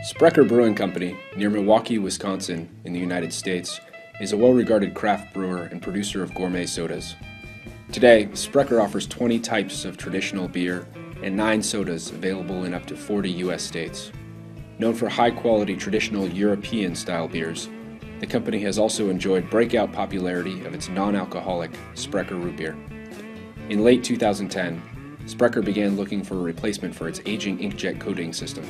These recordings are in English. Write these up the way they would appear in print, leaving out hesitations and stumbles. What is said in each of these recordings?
Sprecher Brewing Company, near Milwaukee, Wisconsin, in the United States, is a well-regarded craft brewer and producer of gourmet sodas. Today, Sprecher offers 20 types of traditional beer and 9 sodas available in up to 40 U.S. states. Known for high-quality traditional European-style beers, the company has also enjoyed breakout popularity of its non-alcoholic Sprecher root beer. In late 2010, Sprecher began looking for a replacement for its aging inkjet coating system.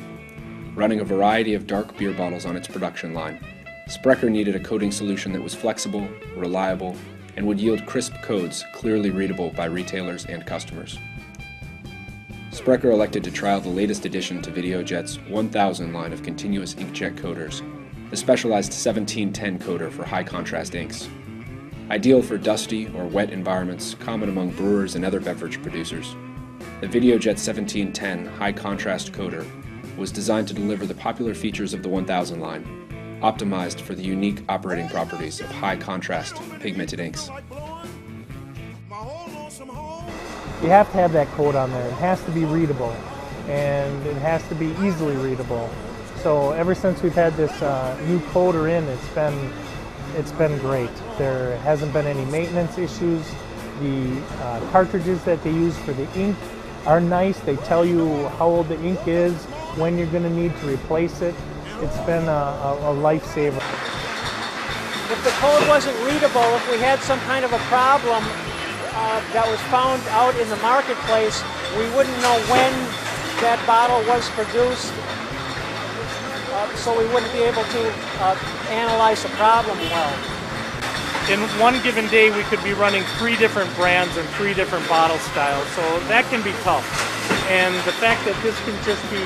Running a variety of dark beer bottles on its production line, Sprecher needed a coating solution that was flexible, reliable, and would yield crisp codes clearly readable by retailers and customers. Sprecher elected to trial the latest addition to VideoJet's 1000 line of continuous inkjet coaters, the specialized 1710 coater for high-contrast inks. Ideal for dusty or wet environments common among brewers and other beverage producers, the VideoJet 1710 high-contrast coater was designed to deliver the popular features of the 1000 line, optimized for the unique operating properties of high-contrast pigmented inks. You have to have that code on there. It has to be readable, and it has to be easily readable. So ever since we've had this new coder in, it's been great. There hasn't been any maintenance issues. The cartridges that they use for the ink are nice. They tell you how old the ink is, when you're going to need to replace it. It's been a lifesaver. If the code wasn't readable, if we had some kind of a problem that was found out in the marketplace, we wouldn't know when that bottle was produced, so we wouldn't be able to analyze the problem well. In one given day, we could be running 3 different brands and 3 different bottle styles, so that can be tough. And the fact that this can just be,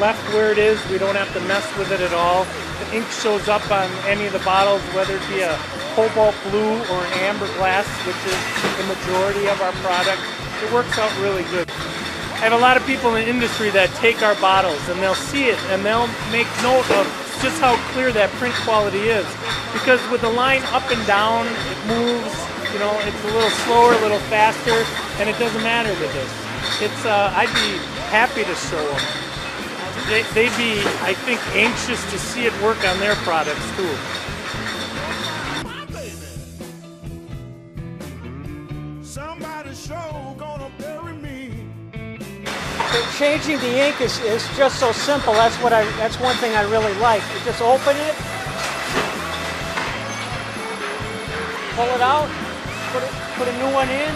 left where it is, we don't have to mess with it at all. The ink shows up on any of the bottles, whether it be a cobalt blue or an amber glass, which is the majority of our product. It works out really good. I have a lot of people in the industry that take our bottles and they'll see it and they'll make note of just how clear that print quality is. Because with the line up and down, it moves, it's a little slower, a little faster, and it doesn't matter with this. I'd be happy to show them. They'd be, I think, anxious to see it work on their products too. Changing the ink is just so simple. That's one thing I really like. You just open it, pull it out, put a new one in.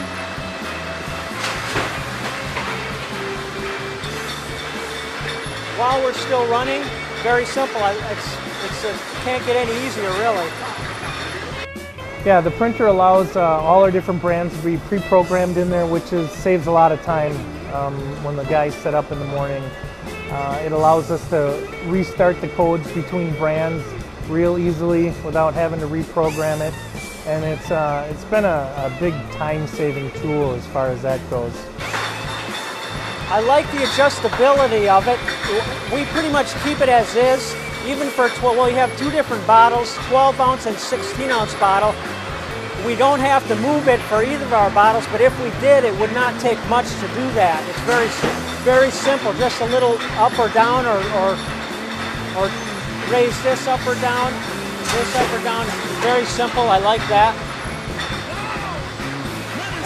While we're still running, very simple. Can't get any easier, really. Yeah, the printer allows all our different brands to be pre-programmed in there, which saves a lot of time when the guys set up in the morning. It allows us to restart the codes between brands real easily without having to reprogram it, and it's been a big time-saving tool as far as that goes. I like the adjustability of it. We pretty much keep it as is, even for we have 2 different bottles, 12-ounce and 16-ounce bottle. We don't have to move it for either of our bottles, but if we did, it would not take much to do that. It's very simple, just a little up or down, or raise this up or down, this up or down. Very simple, I like that.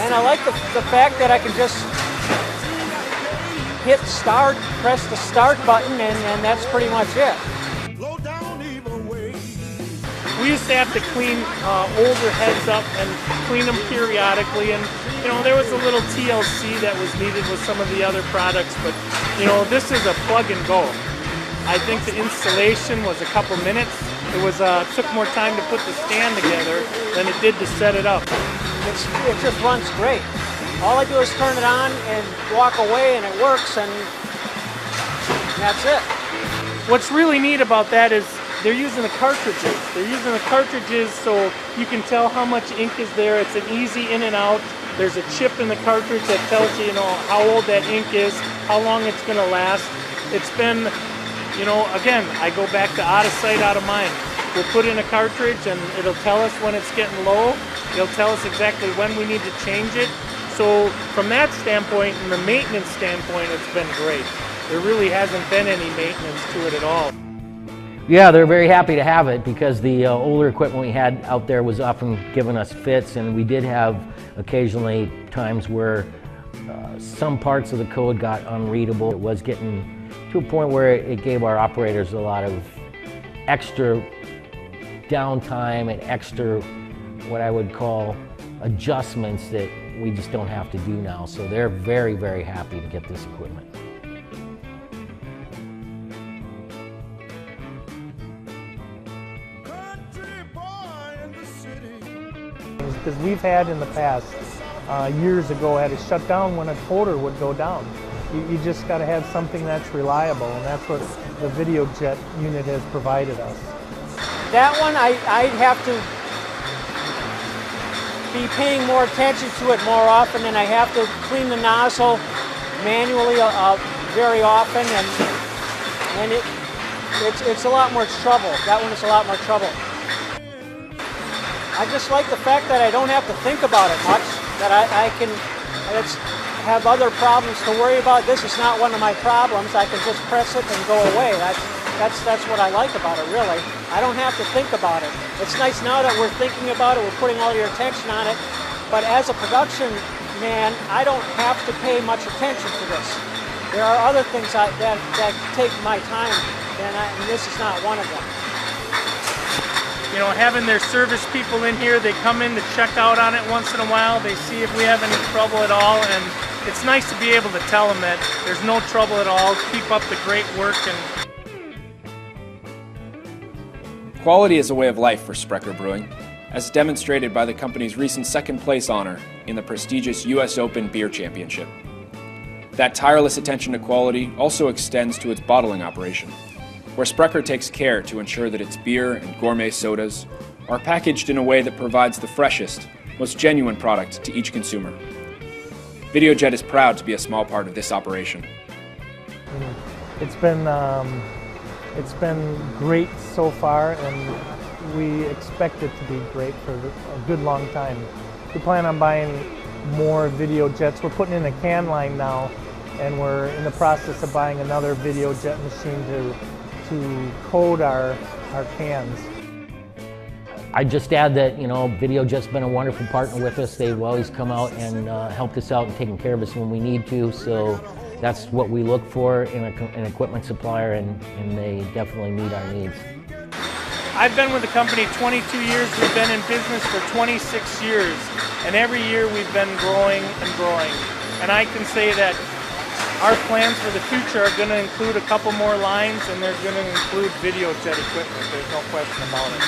And I like the fact that I can just hit start, press the start button, and that's pretty much it. We used to have to clean older heads up and clean them periodically, and there was a little TLC that was needed with some of the other products, but this is a plug and go. I think the installation was a couple minutes. It took more time to put the stand together than it did to set it up. It just runs great. All I do is turn it on and walk away, and it works, and that's it. What's really neat about that is they're using the cartridges. They're using the cartridges so you can tell how much ink is there. It's an easy in and out. There's a chip in the cartridge that tells you, how old that ink is, how long it's going to last. It's been, again, I go back to out of sight, out of mind. We'll put in a cartridge and it'll tell us when it's getting low. It'll tell us exactly when we need to change it. So from that standpoint and the maintenance standpoint, it's been great. There really hasn't been any maintenance to it at all. Yeah, they're very happy to have it because the older equipment we had out there was often giving us fits, and we did have occasionally times where some parts of the code got unreadable. It was getting to a point where it gave our operators a lot of extra downtime and extra, what I would call, adjustments that we just don't have to do now. So they're very, very happy to get this equipment. Because we've had in the past, years ago, had to shut down when a coder would go down. You just got to have something that's reliable, and that's what the VideoJet unit has provided us. That one, I'd have to be paying more attention to it more often, and I have to clean the nozzle manually very often, and it's a lot more trouble. That one is a lot more trouble. I just like the fact that I don't have to think about it much, that I can have other problems to worry about. This is not one of my problems. I can just press it and go away. That's what I like about it, really. I don't have to think about it. It's nice now that we're thinking about it, we're putting all your attention on it, but as a production man, I don't have to pay much attention to this. There are other things that take my time, and this is not one of them. You know, having their service people in here, they come in to check out on it once in a while, they see if we have any trouble at all, and it's nice to be able to tell them that there's no trouble at all, keep up the great work. Quality is a way of life for Sprecher Brewing, as demonstrated by the company's recent second place honor in the prestigious US Open Beer Championship. That tireless attention to quality also extends to its bottling operation, where Sprecher takes care to ensure that its beer and gourmet sodas are packaged in a way that provides the freshest, most genuine product to each consumer. VideoJet is proud to be a small part of this operation. It's been great so far, and we expect it to be great for a good long time. We plan on buying more VideoJets. We're putting in a can line now, and we're in the process of buying another VideoJet machine to code our cans. I'd just add that, you know, VideoJet's been a wonderful partner with us. They've always come out and helped us out and taken care of us when we need to. So that's what we look for in an equipment supplier, and they definitely meet our needs. I've been with the company 22 years. We've been in business for 26 years, and every year we've been growing and growing. And I can say that our plans for the future are going to include a couple more lines, and they're going to include VideoJet equipment. There's no question about it.